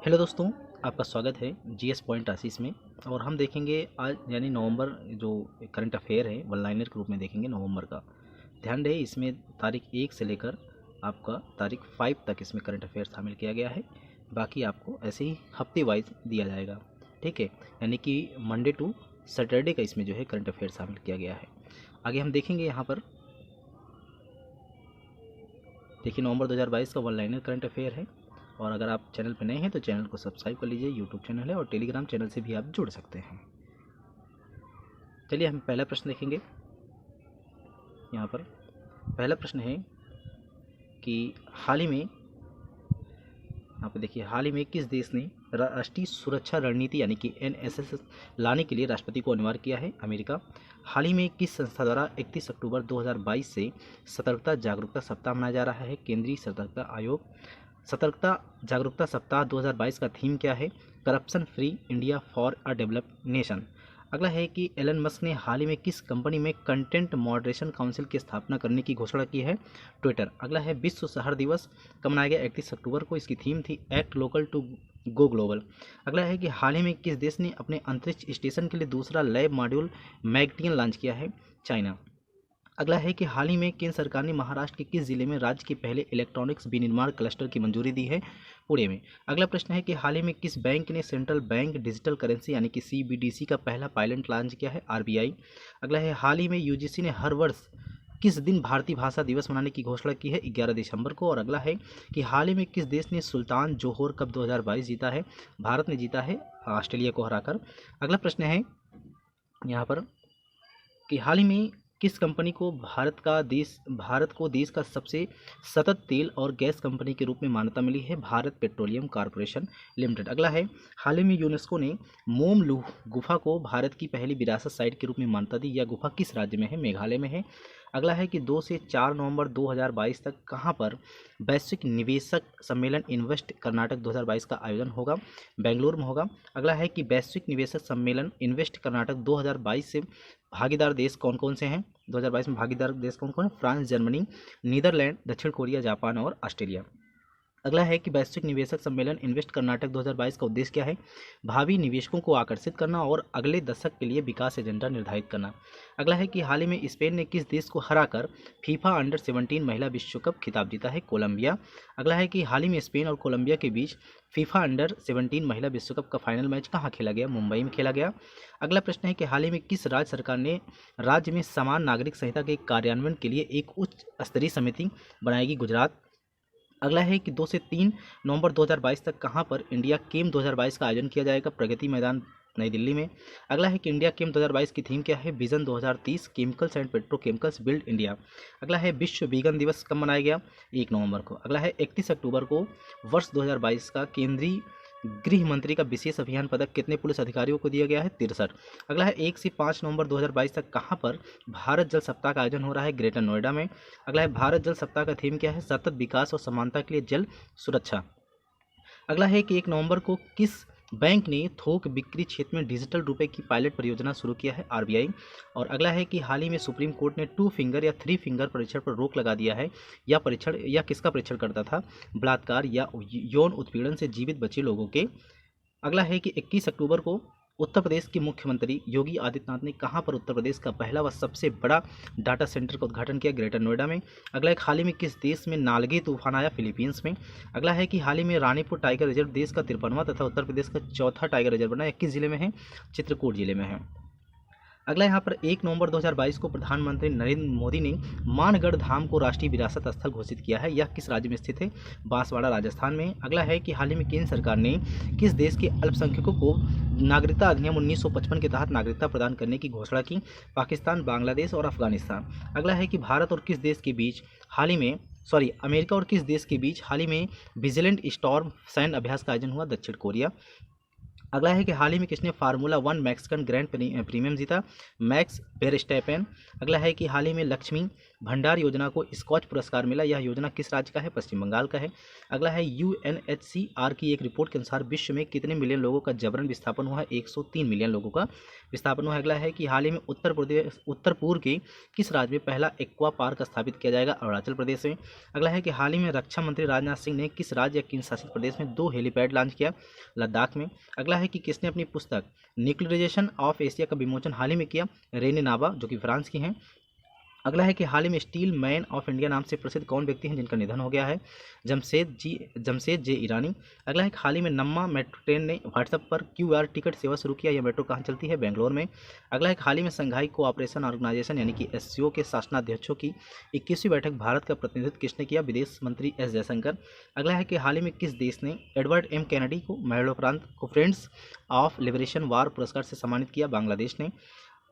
Hello दोस्तों, आपका स्वागत है जीएस पॉइंट आशीष में। और हम देखेंगे आज यानी नवंबर जो करंट अफेयर है वन लाइनर के रूप में देखेंगे नवंबर का। ध्यान रहे इसमें तारीख 1 से लेकर आपका तारीख 5 तक इसमें करंट अफेयर शामिल किया गया है। बाकी आपको ऐसे ही हफ्ते वाइज दिया जाएगा, ठीक है। यानी कि मंडे टू सैटरडे का इसमें जो है करंट अफेयर शामिल किया गया है। आगे हम देखेंगे यहाँ पर देखिए नवंबर 2022 का वन लाइनर करंट अफेयर है। और अगर आप चैनल पर नए हैं तो चैनल को सब्सक्राइब कर लीजिए। यूट्यूब चैनल है और टेलीग्राम चैनल से भी आप जुड़ सकते हैं। चलिए हम पहला प्रश्न देखेंगे। यहाँ पर पहला प्रश्न है कि हाल ही में यहाँ पर देखिए हाल ही में किस देश ने राष्ट्रीय सुरक्षा रणनीति यानी कि NSS लाने के लिए राष्ट्रपति को अनिवार्य किया है? अमेरिका। हाल ही में किस संस्था द्वारा 31 अक्टूबर 2022 से सतर्कता जागरूकता सप्ताह मनाया जा रहा है? केंद्रीय सतर्कता आयोग। सतर्कता जागरूकता सप्ताह 2022 का थीम क्या है? Corruption free India for a developed nation. अगला है कि एलन मस्क ने हाल ही में किस कंपनी में कंटेंट मॉडरेशन काउंसिल की स्थापना करने की घोषणा की है? ट्विटर। अगला है विश्व शहर दिवस कब मनाया गया? 31 अक्टूबर को। इसकी थीम थी act local to go global. अगला है कि हाल ही में किस देश ने अपने अंतरिक्ष स्टेशन के लिए दूसरा लैब मॉड्यूल मैगटियन लॉन्च किया है? चाइना। अगला है कि हाल ही में केंद्र सरकार ने महाराष्ट्र के किस जिले में राज्य के पहले इलेक्ट्रॉनिक्स विनिर्माण क्लस्टर की मंजूरी दी है? पुणे में। अगला प्रश्न है कि हाल ही में किस बैंक ने सेंट्रल बैंक डिजिटल करेंसी यानी कि CBDC का पहला पायलट लॉन्च किया है? RBI। अगला है हाल ही में UGC ने हर वर्ष किस दिन भारतीय भाषा दिवस मनाने की घोषणा की है? 11 दिसंबर को। और अगला है कि हाल ही में किस देश ने सुल्तान जोहोर कप 2022 जीता है? भारत ने जीता है ऑस्ट्रेलिया को हराकर। अगला प्रश्न है यहाँ पर कि हाल ही में किस कंपनी को भारत को देश का सबसे सतत तेल और गैस कंपनी के रूप में मान्यता मिली है? Bharat petroleum corporation limited. अगला है हाल ही में यूनेस्को ने मोम लूह गुफा को भारत की पहली विरासत साइट के रूप में मान्यता दी। यह गुफा किस राज्य में है? मेघालय में है। अगला है कि 2 से 4 नवंबर 2022 तक कहां पर वैश्विक निवेशक सम्मेलन इन्वेस्ट कर्नाटक 2022 का आयोजन होगा? बेंगलुरु में होगा। अगला है कि वैश्विक निवेशक सम्मेलन इन्वेस्ट कर्नाटक 2022 से भागीदार देश कौन कौन से हैं? 2022 में भागीदार देश कौन कौन है? फ्रांस, जर्मनी, नीदरलैंड, दक्षिण कोरिया, जापान और ऑस्ट्रेलिया। अगला है कि वैश्विक निवेशक सम्मेलन इन्वेस्ट कर्नाटक 2022 का उद्देश्य क्या है? भावी निवेशकों को आकर्षित करना और अगले दशक के लिए विकास एजेंडा निर्धारित करना। अगला है कि हाल ही में स्पेन ने किस देश को हराकर फीफा अंडर 17 महिला विश्व कप खिताब जीता है? कोलंबिया। अगला है कि हाल ही में स्पेन और कोलंबिया के बीच फीफा अंडर 17 महिला विश्व कप का फाइनल मैच कहाँ खेला गया? मुंबई में खेला गया। अगला प्रश्न है कि हाल ही में किस राज्य सरकार ने राज्य में समान नागरिक संहिता के कार्यान्वयन के लिए एक उच्च स्तरीय समिति बनाएगी? गुजरात। अगला है कि 2 से 3 नवंबर 2022 तक कहां पर इंडिया केम 2022 का आयोजन किया जाएगा? प्रगति मैदान, नई दिल्ली में। अगला है कि इंडिया केम 2022 की थीम क्या है? Vision 2030 chemicals and petrochemicals build India. अगला है विश्व वीगन दिवस कब मनाया गया? 1 नवंबर को। अगला है 31 अक्टूबर को वर्ष 2022 का केंद्रीय गृह मंत्री का विशेष अभियान पदक कितने पुलिस अधिकारियों को दिया गया है? 63। अगला है 1 से 5 नवंबर 2022 तक कहां पर भारत जल सप्ताह का आयोजन हो रहा है? ग्रेटर नोएडा में। अगला है भारत जल सप्ताह का थीम क्या है? सतत विकास और समानता के लिए जल सुरक्षा। अगला है कि 1 नवंबर को किस बैंक ने थोक बिक्री क्षेत्र में डिजिटल रुपए की पायलट परियोजना शुरू किया है? RBI। और अगला है कि हाल ही में सुप्रीम कोर्ट ने 2 फिंगर या 3 फिंगर परीक्षण पर रोक लगा दिया है। यह किसका परीक्षण करता था? बलात्कार या यौन उत्पीड़न से जीवित बचे लोगों के। अगला है कि 21 अक्टूबर को उत्तर प्रदेश के मुख्यमंत्री योगी आदित्यनाथ ने कहां पर उत्तर प्रदेश का पहला व सबसे बड़ा डाटा सेंटर का उद्घाटन किया? ग्रेटर नोएडा में। अगला एक हाल ही में किस देश में नालगे तूफान आया? फिलीपींस में। अगला है कि हाल ही में रानीपुर टाइगर रिजर्व देश का 53वां तथा उत्तर प्रदेश का चौथा टाइगर रिजर्व बना है, किस जिले में है? चित्रकूट जिले में है। अगला यहाँ पर 1 नवंबर 2022 को प्रधानमंत्री नरेंद्र मोदी ने मानगढ़ धाम को राष्ट्रीय विरासत स्थल घोषित किया है। यह किस राज्य में स्थित है? बांसवाड़ा, राजस्थान में। अगला है कि हाल ही में केंद्र सरकार ने किस देश के अल्पसंख्यकों को नागरिकता अधिनियम 1955 के तहत नागरिकता प्रदान करने की घोषणा की? पाकिस्तान, बांग्लादेश और अफगानिस्तान। अगला है कि भारत और किस देश के बीच हाल ही में अमेरिका और किस देश के बीच हाल ही में विजिलेंट स्टॉर्म सैन्य अभ्यास का आयोजन हुआ? दक्षिण कोरिया। अगला है कि हाल ही में किसने फार्मूला 1 मैक्सिकन ग्रैंड प्रीमियम जीता? Max Verstappen. अगला है कि हाल ही में लक्ष्मी भंडार योजना को स्कॉच पुरस्कार मिला, यह योजना किस राज्य का है? पश्चिम बंगाल का है। अगला है UNHCR की एक रिपोर्ट के अनुसार विश्व में कितने मिलियन लोगों का जबरन विस्थापन हुआ है? 103 मिलियन लोगों का विस्थापन हुआ है। अगला है कि हाल ही में उत्तर पूर्व के किस राज्य में पहला एक्वा पार्क स्थापित किया जाएगा? अरुणाचल प्रदेश में। अगला है कि हाल ही में रक्षा मंत्री राजनाथ सिंह ने किस राज्य या केंद्र शासित प्रदेश में 2 हेलीपैड लॉन्च किया? लद्दाख में। अगला है कि किसने अपनी पुस्तक न्यूक्लियराइजेशन ऑफ एशिया का विमोचन हाल ही में किया? रेने नावा, जो कि फ्रांस की हैं। अगला है कि हाल ही में स्टील मैन ऑफ इंडिया नाम से प्रसिद्ध कौन व्यक्ति हैं जिनका निधन हो गया है? जमशेद जे ईरानी। अगला है कि हाल ही में नम्मा मेट्रो ट्रेन ने व्हाट्सएप पर QR टिकट सेवा शुरू किया। यह मेट्रो कहाँ चलती है? बेंगलोर में। अगला है कि हाल ही में संघाई कोऑपरेशन ऑर्गेनाइजेशन यानी कि SCO के शासनाध्यक्षों की 21वीं बैठक भारत का प्रतिनिधित्व किसने किया? विदेश मंत्री S जयशंकर। अगला है कि हाल ही में किस देश ने एडवर्ड M कैनेडी को मरणोपरांत को फ्रेंड्स ऑफ लिबरेशन वार पुरस्कार से सम्मानित किया? बांग्लादेश ने।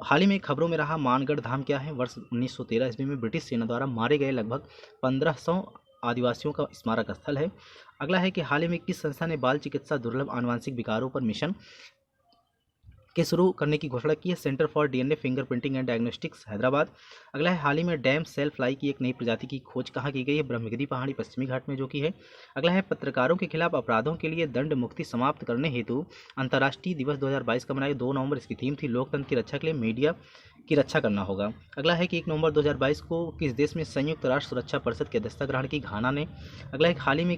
हाल ही में खबरों में रहा मानगढ़ धाम क्या है? वर्ष 1913 ईस्वी में ब्रिटिश सेना द्वारा मारे गए लगभग 1500 आदिवासियों का स्मारक स्थल है। अगला है कि हाल ही में किस संस्था ने बाल चिकित्सा दुर्लभ आनुवांशिक विकारों पर मिशन के शुरू करने की घोषणा की है? Centre for DNA fingerprinting and diagnostics, Hyderabad. अगला है हाल ही में डैम सेल फ्लाई की एक नई प्रजाति की खोज कहाँ की गई है? ब्रह्मगिरी पहाड़ी पश्चिमी घाट में जो कि है। अगला है पत्रकारों के खिलाफ अपराधों के लिए दंड मुक्ति समाप्त करने हेतु अंतर्राष्ट्रीय दिवस 2022 का मनाया 2 नवंबर। इसकी थीम थी लोकतंत्र की रक्षा के लिए मीडिया की रक्षा करना होगा। अगला है कि 1 नवंबर 2022 को किस देश में संयुक्त राष्ट्र सुरक्षा परिषद की अध्यक्षता ग्रहण की? घाना ने। अगला है हाल ही में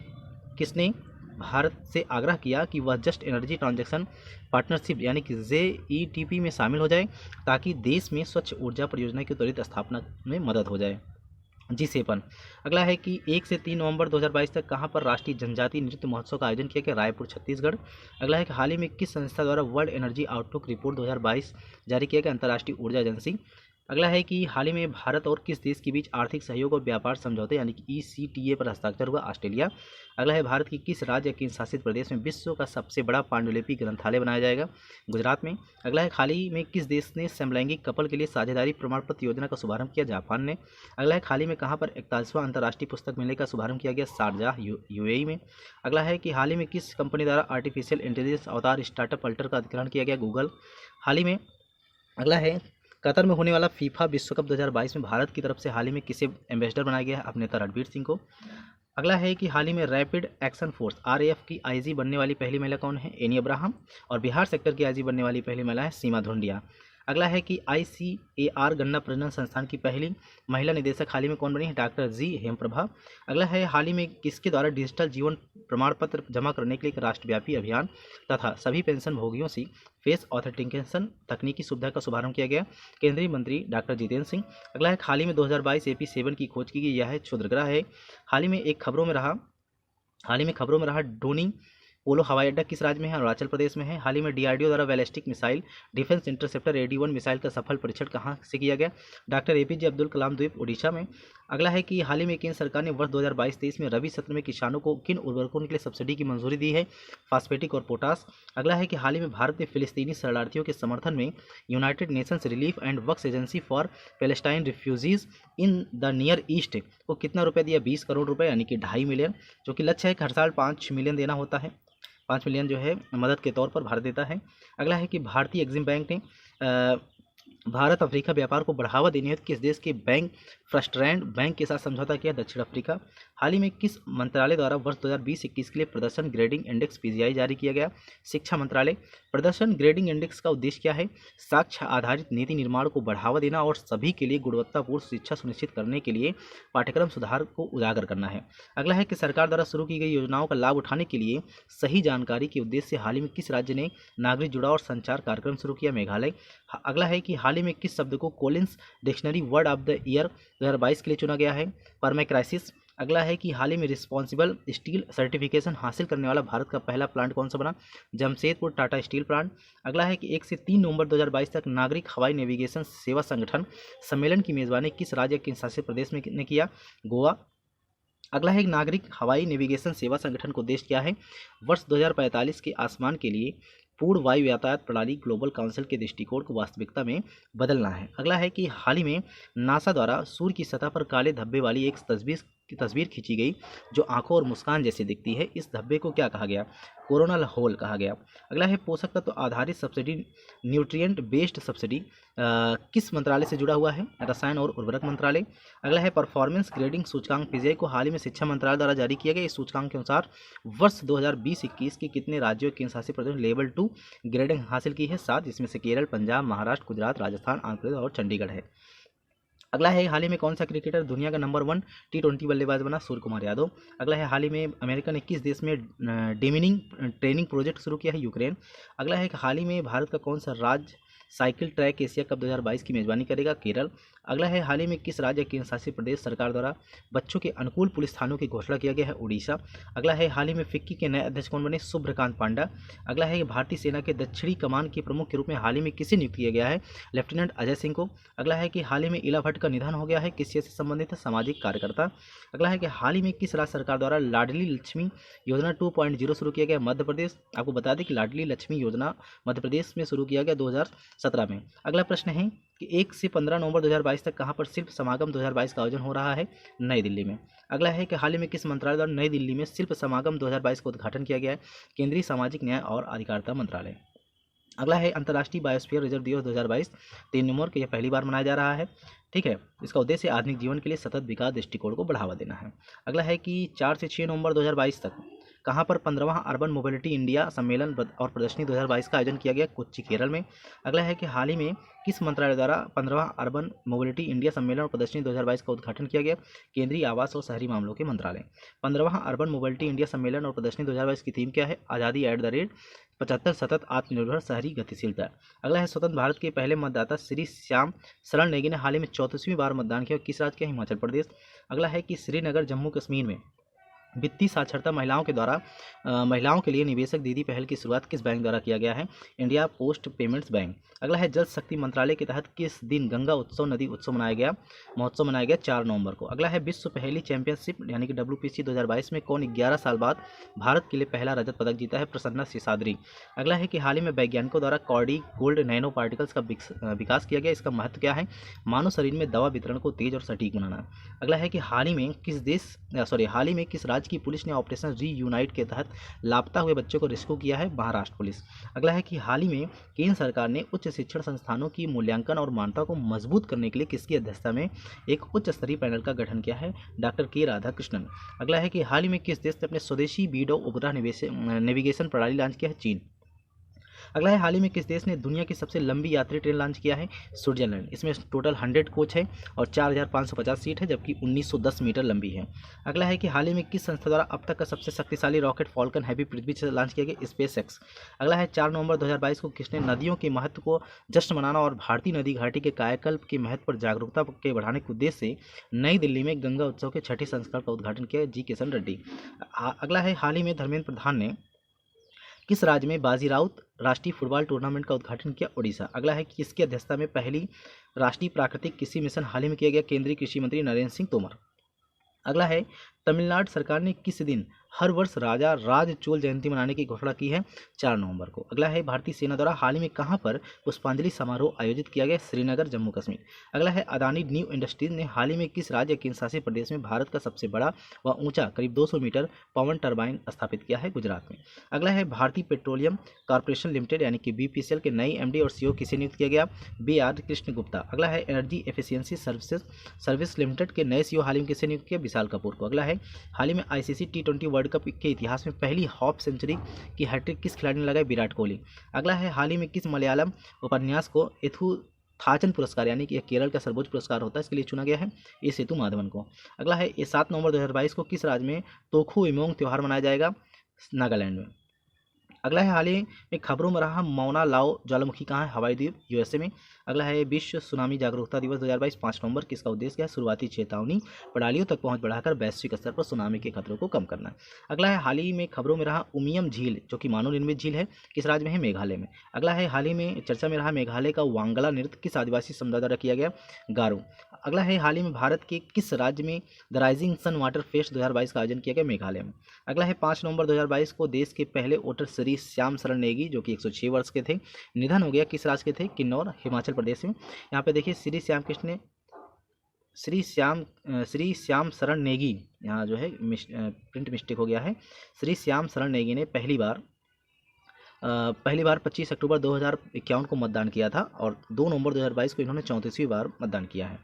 किसने भारत से आग्रह किया कि वह जस्ट एनर्जी ट्रांजैक्शन पार्टनरशिप यानी कि JETP में शामिल हो जाए ताकि देश में स्वच्छ ऊर्जा परियोजना की त्वरित स्थापना में मदद हो जाए? G7। अगला है कि 1 से 3 नवंबर 2022 तक कहां पर राष्ट्रीय जनजातीय नृत्य महोत्सव का आयोजन किया गया? रायपुर, छत्तीसगढ़। अगला है कि हाल ही में किस संस्था द्वारा वर्ल्ड एनर्जी आउटलुक रिपोर्ट 2022 जारी किया गया? अंतर्राष्ट्रीय ऊर्जा एजेंसी। अगला है कि हाल ही में भारत और किस देश के बीच आर्थिक सहयोग और व्यापार समझौते यानी कि ECTA पर हस्ताक्षर हुआ? ऑस्ट्रेलिया। अगला है भारत की किस राज्य या केंद्र शासित प्रदेश में विश्व का सबसे बड़ा पांडुलिपि ग्रंथालय बनाया जाएगा? गुजरात में। अगला है हाल ही में किस देश ने समलैंगिक कपल के लिए साझेदारी प्रमाण पत्र योजना का शुभारंभ किया? जापान ने। अगला है हाल ही में कहाँ पर 41वां अंतर्राष्ट्रीय पुस्तक मेले का शुभारंभ किया गया? शारजाह, UAE में। अगला है कि हाल ही में किस कंपनी द्वारा आर्टिफिशियल इंटेलिजेंस अवतार स्टार्टअप अल्टर का अधिग्रहण किया गया? गूगल। हाल ही में। अगला है कतर में होने वाला फीफा विश्व कप 2022 में भारत की तरफ से हाल ही में किसे एम्बेसडर बनाया गया है? अभिनेता रणवीर सिंह को। अगला है कि हाल ही में रैपिड एक्शन फोर्स RAF की IG बनने वाली पहली महिला कौन है? Any Abraham. और बिहार सेक्टर की IG बनने वाली पहली महिला है सीमा धुंडिया। अगला है कि ICAR गन्ना प्रजनन संस्थान की पहली महिला निदेशक हाल ही में कौन बनी है? Doctor G Hemprabha. अगला है हाल ही में किसके द्वारा डिजिटल जीवन प्रमाण पत्र जमा करने के लिए एक राष्ट्रव्यापी अभियान तथा सभी पेंशन भोगियों से फेस ऑथेंटिकेशन तकनीकी सुविधा का शुभारंभ किया गया? केंद्रीय मंत्री डॉक्टर जितेंद्र सिंह। अगला है हाल ही में 2022 AP7 की खोज की गई, यह है क्षुद्रग्रह है। हाल ही में खबरों में रहा डोनी पोलो हवाई अड्डा किस राज्य में है? अरुणाचल प्रदेश में है। हाल ही में DRDO द्वारा ballistic missile defence interceptor AD-1 missile का सफल परीक्षण कहाँ से किया गया? डॉक्टर APJ अब्दुल कलाम द्वीप, उड़ीसा में। अगला है कि हाल ही में केंद्र सरकार ने वर्ष 2022-23 में रबी सत्र में किसानों को किन उर्वरकों के लिए सब्सिडी की मंजूरी दी है? फास्फेटिक और पोटास। अगला है कि हाल ही में भारत ने फिलिस्तीनी शरणार्थियों के समर्थन में United Nations relief and works agency for Palestine refugees in the near east को कितना रुपये दिया? 20 करोड़ रुपये यानी कि 2.5 मिलियन, जो कि लक्ष्य है कि हर साल 5 मिलियन देना होता है। 5 मिलियन जो है मदद के तौर पर भारत देता है। अगला है कि भारतीय एग्जिम बैंक ने भारत अफ्रीका व्यापार को बढ़ावा देने हेतु किस देश के बैंक फर्स्टरैंड बैंक के साथ समझौता किया? दक्षिण अफ्रीका। हाल ही में किस मंत्रालय द्वारा वर्ष 2020-21 के लिए प्रदर्शन ग्रेडिंग इंडेक्स PGI जारी किया गया? शिक्षा मंत्रालय। प्रदर्शन ग्रेडिंग इंडेक्स का उद्देश्य क्या है? साक्ष्य आधारित नीति निर्माण को बढ़ावा देना और सभी के लिए गुणवत्तापूर्ण शिक्षा सुनिश्चित करने के लिए पाठ्यक्रम सुधार को उजागर करना है। अगला है कि सरकार द्वारा शुरू की गई योजनाओं का लाभ उठाने के लिए सही जानकारी के उद्देश्य से हाल ही में किस राज्य ने नागरिक जुड़ाव और संचार कार्यक्रम शुरू किया? मेघालय। अगला है कि हाल ही में किस शब्द को Collins dictionary word of the year 2022 के लिए चुना गया है? परमाक्राइसिस। अगला है कि हाल ही में रिस्पॉन्सिबल स्टील सर्टिफिकेशन हासिल करने वाला भारत का पहला प्लांट कौन सा बना? Jamshedpur Tata steel plant. अगला है कि 1 से 3 नवंबर 2022 तक नागरिक हवाई नेविगेशन सेवा संगठन सम्मेलन की मेजबानी किस राज्य के शासित प्रदेश में ने किया? गोवा। अगला है नागरिक हवाई नेविगेशन सेवा संगठन को उद्देश्य क्या है? वर्ष 2045 के आसमान के लिए पूर्ण वायु यातायात प्रणाली ग्लोबल काउंसिल के दृष्टिकोण को वास्तविकता में बदलना है। अगला है कि हाल ही में नासा द्वारा सूर्य की सतह पर काले धब्बे वाली एक तस्वीर की तस्वीर खींची गई जो आंखों और मुस्कान जैसी दिखती है, इस धब्बे को क्या कहा गया? कोरोनल होल कहा गया। अगला है पोषक तत्व आधारित सब्सिडी, न्यूट्रिएंट बेस्ड सब्सिडी किस मंत्रालय से जुड़ा हुआ है? रसायन और उर्वरक मंत्रालय। अगला है परफॉर्मेंस ग्रेडिंग सूचकांक पीजीआई को हाल ही में शिक्षा मंत्रालय द्वारा जारी किया गया। इस सूचकांक के अनुसार वर्ष 2020-21 के कितने राज्यों केंद्र शासित प्रदेश ने लेवल 2 ग्रेडिंग हासिल की है? 7, जिसमें से केरल, पंजाब, महाराष्ट्र, गुजरात, राजस्थान, आंध्र प्रदेश और चंडीगढ़ है। अगला है हाल ही में कौन सा क्रिकेटर दुनिया का नंबर 1 T20 बल्लेबाज बना? सूर्य कुमार यादव। अगला है हाल ही में अमेरिका ने किस देश में डेमिनिंग ट्रेनिंग प्रोजेक्ट शुरू किया है? यूक्रेन। अगला है हाल ही में भारत का कौन सा राज्य साइकिल ट्रैक एशिया कप 2022 की मेजबानी करेगा? केरल। अगला है हाल ही में किस राज्य केंद्र शासित प्रदेश सरकार द्वारा बच्चों के अनुकूल पुलिस थानों की घोषणा किया गया है? उड़ीसा। अगला है हाल ही में फिक्की के नए अध्यक्ष कौन बने? शुभ्रकांत पांडा। अगला है भारतीय सेना के दक्षिणी कमान के प्रमुख के रूप में हाल ही में किसे नियुक्त किया गया है? लेफ्टिनेंट अजय सिंह को। अगला है कि हाल ही में इला भट्ट का निधन हो गया है, किस चीज से संबंधित है? सामाजिक कार्यकर्ता। अगला है कि हाल ही में किस राज्य सरकार द्वारा लाडली लक्ष्मी योजना 2.0 शुरू किया गया? मध्य प्रदेश। आपको बता दें कि लाडली लक्ष्मी योजना मध्य प्रदेश में शुरू किया गया 2017 में। अगला प्रश्न है कि 1 से 15 नवंबर 2022 तक कहां पर शिल्प समागम 2022 का आयोजन हो रहा है? नई दिल्ली में। अगला है कि हाल ही में किस मंत्रालय द्वारा नई दिल्ली में शिल्प समागम 2022 का उद्घाटन किया गया है? केंद्रीय सामाजिक न्याय और अधिकारिता मंत्रालय। अगला है अंतर्राष्ट्रीय बायोस्फीयर रिजर्व दिवस 2022 3 नवंबर को यह पहली बार मनाया जा रहा है। ठीक है, इसका उद्देश्य आधुनिक जीवन के लिए सतत विकास दृष्टिकोण को बढ़ावा देना है। अगला है कि 4 से 6 नवंबर 2022 तक कहां पर 15वां अर्बन मोबिलिटी इंडिया सम्मेलन और प्रदर्शनी 2022 का आयोजन किया गया? कोच्चि, केरल में। अगला है कि हाल ही में किस मंत्रालय द्वारा 15वां अर्बन मोबिलिटी इंडिया सम्मेलन और प्रदर्शनी 2022 का उद्घाटन किया गया? केंद्रीय आवास और शहरी मामलों के मंत्रालय। 15वां अर्बन मोबिलिटी इंडिया सम्मेलन और प्रदर्शनी 2022 की थीम क्या है? आज़ादी @ 75 सतत आत्मनिर्भर शहरी गतिशीलता। अगला है स्वतंत्र भारत के पहले मतदाता श्री श्याम शरण नेगी ने हाल ही में 34वीं बार मतदान किया, किस राज्य के? हिमाचल प्रदेश। अगला है कि श्रीनगर जम्मू कश्मीर में वित्तीय साक्षरता महिलाओं के लिए निवेशक दीदी पहल की शुरुआत किस बैंक द्वारा किया गया है? India post payments bank. अगला है जल शक्ति मंत्रालय के तहत किस दिन गंगा उत्सव नदी उत्सव महोत्सव मनाया गया? 4 नवंबर को। अगला है विश्व पहेली चैंपियनशिप यानी कि WPC 2022 में कौन 11 साल बाद भारत के लिए पहला रजत पदक जीता है? प्रसन्ना शेषाद्री। अगला है कि हाल ही में वैज्ञानिकों द्वारा कॉर्डी गोल्ड नैनो पार्टिकल्स का विकास किया गया, इसका महत्व क्या है? मानव शरीर में दवा वितरण को तेज और सटीक बनाना। अगला है कि हाल ही में किस राज्य की पुलिस ने ऑपरेशन रीयूनाइट के तहत लापता हुए बच्चों को रेस्क्यू किया है? महाराष्ट्र पुलिस। अगला है कि हाल ही में केंद्र सरकार ने उच्च शिक्षण संस्थानों की मूल्यांकन और मान्यता को मजबूत करने के लिए किसकी अध्यक्षता में एक उच्च स्तरीय पैनल का गठन किया है? डॉक्टर के राधाकृष्णन। अगला है कि हाल ही में किस देश ने अपने स्वदेशी बीडो उपग्रह नेविगेशन प्रणाली लॉन्च किया है? चीन। अगला है हाल ही में किस देश ने दुनिया की सबसे लंबी यात्री ट्रेन लॉन्च किया है? स्विट्जरलैंड। इसमें टोटल 100 कोच है और 4550 सीट है, जबकि 1910 मीटर लंबी है। अगला है कि हाल ही में किस संस्था द्वारा अब तक का सबसे शक्तिशाली रॉकेट फॉल्कन हैवी पृथ्वी से लॉन्च किया गया? SpaceX। अगला है 4 नवंबर 2022 को किसने नदियों के महत्व को जश्न मनाना और भारतीय नदी घाटी के कायाकल्प के महत्व पर जागरूकता के बढ़ाने के उद्देश्य से नई दिल्ली में गंगा उत्सव के 6ठे संस्करण का उद्घाटन किया? जी किशन रेड्डी। अगला है हाल ही में धर्मेंद्र प्रधान ने किस राज्य में बाजी राउत राष्ट्रीय फुटबॉल टूर्नामेंट का उद्घाटन किया? ओडिशा। अगला है कि किसकी अध्यक्षता में पहली राष्ट्रीय प्राकृतिक कृषि मिशन हाल ही में किया गया? केंद्रीय कृषि मंत्री नरेंद्र सिंह तोमर। अगला है तमिलनाडु सरकार ने किस दिन हर वर्ष राजा राज चोल जयंती मनाने की घोषणा की है? 4 नवंबर को। अगला है भारतीय सेना द्वारा हाल ही में कहां पर पुष्पांजलि समारोह आयोजित किया गया? श्रीनगर जम्मू कश्मीर। अगला है अदानी न्यू इंडस्ट्रीज ने हाल ही में किस राज्य केंद्र शासित प्रदेश में भारत का सबसे बड़ा व ऊंचा करीब 200 मीटर पवन टर्बाइन स्थापित किया है? गुजरात में। अगला है भारतीय पेट्रोलियम कॉर्पोरेशन लिमिटेड यानी कि BPCL के नई MD और CEO किसे नियुक्त किया गया? BR कृष्ण गुप्ता। अगला है एनर्जी एफिशिएंसी सर्विस लिमिटेड के नए CEO हाल ही में किसे नियुक्त किया? विशाल कपूर को। अगला है हाल ही में ICC T20 वर्ल्ड कप के इतिहास में पहली हाफ सेंचुरी की हैट्रिक किस खिलाड़ी ने लगाई? विराट कोहली। अगला है हाल ही में किस मलयालम उपन्यास को एथुथाचन पुरस्कार यानी कि केरल का सर्वोच्च पुरस्कार होता है इसके लिए चुना गया है? ए सेतु माधवन को। अगला है 7 नवंबर 2022 को किस राज्य में तोखु इमोंग त्यौहार मनाया जाएगा? नागालैंड में। अगला है हाल ही में खबरों में रहा मौना लाओ ज्वालामुखी कहाँ है? हवाई द्वीप USA में। अगला है विश्व सुनामी जागरूकता दिवस 2022 5 नवंबर, किसका उद्देश्य क्या है? शुरुआती चेतावनी प्रणालियों तक पहुंच बढ़ाकर वैश्विक स्तर पर सुनामी के खतरों को कम करना। अगला है हाल ही में खबरों में रहा उमियम झील जो कि मानव निर्मित झील है, किस राज्य में है? मेघालय में। अगला है हाल ही में चर्चा में रहा मेघालय का वांगला नृत्य किस आदिवासी समुदाय द्वारा किया गया? गारो। अगला है हाल ही में भारत के किस राज्य में the rising sun water fest 2022 का आयोजन किया गया? मेघालय में। अगला है 5 नवंबर 2022 को देश के पहले वोटर श्री श्याम शरण नेगी जो कि 106 वर्ष के थे निधन हो गया, किस राज्य के थे? किन्नौर हिमाचल प्रदेश में। यहाँ पे देखिए श्री श्याम कृष्ण श्री श्याम शरण नेगी, यहाँ जो है प्रिंट मिस्टेक हो गया है, श्री श्याम शरण नेगी ने पहली बार 25 अक्टूबर 2051 को मतदान किया था और 2 नवंबर 2022 को इन्होंने 34वीं बार मतदान किया है।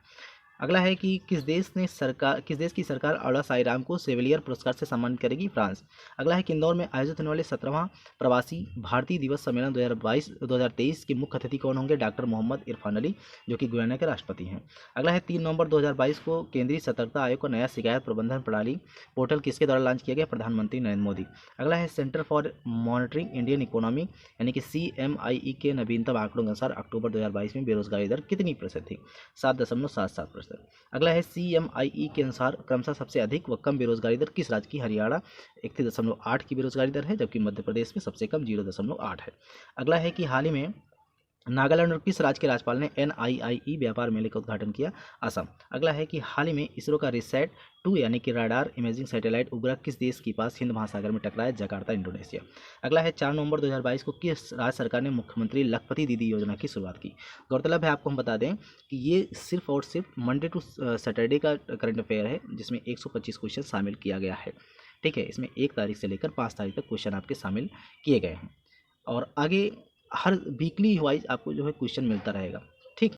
अगला है कि किस देश की सरकार अड़ा साईराम को सेविलियर पुरस्कार से सम्मानित करेगी? फ्रांस। अगला है कि इंदौर में आयोजित होने वाले 17वां प्रवासी भारतीय दिवस सम्मेलन 2023 के मुख्य अतिथि कौन होंगे? डॉक्टर मोहम्मद इरफान अली, जो कि गुयाना के राष्ट्रपति हैं। अगला है 3 नवंबर 2022 को केंद्रीय सतर्कता आयोग का नया शिकायत प्रबंधन प्रणाली पोर्टल किसके द्वारा लॉन्च किया गया? प्रधानमंत्री नरेंद्र मोदी। अगला है centre for monitoring Indian economy यानी कि CMIE के नवीनतम आंकड़ों के अनुसार अक्टूबर 2022 में बेरोजगारी दर कितनी प्रतिशत थी? 7.77%। अगला है CMIE के अनुसार क्रमशः सबसे अधिक व कम बेरोजगारी दर किस राज्य की? हरियाणा 31.8 की बेरोजगारी दर है, जबकि मध्य प्रदेश में सबसे कम 0.8 है। अगला है कि हाल ही में नागालैंड और किस राज्य के राज्यपाल ने NIIE व्यापार मेले का उद्घाटन किया? असम। अगला है कि हाल ही में इसरो का रिसैट 2 यानी कि राडार इमेजिंग सैटेलाइट उपग्रह किस देश के पास हिंद महासागर में टकराया? Jakarta, Indonesia. अगला है 4 नवंबर 2022 को किस राज्य सरकार ने मुख्यमंत्री लखपति दीदी योजना की शुरुआत की? गौरतलब है, आपको हम बता दें कि ये सिर्फ और सिर्फ मंडे टू सैटरडे का करंट अफेयर है, जिसमें 125 क्वेश्चन शामिल किया गया है। ठीक है, इसमें 1 तारीख से लेकर 5 तारीख तक क्वेश्चन आपके शामिल किए गए हैं और आगे हर वीकली वाइज आपको जो है क्वेश्चन मिलता रहेगा।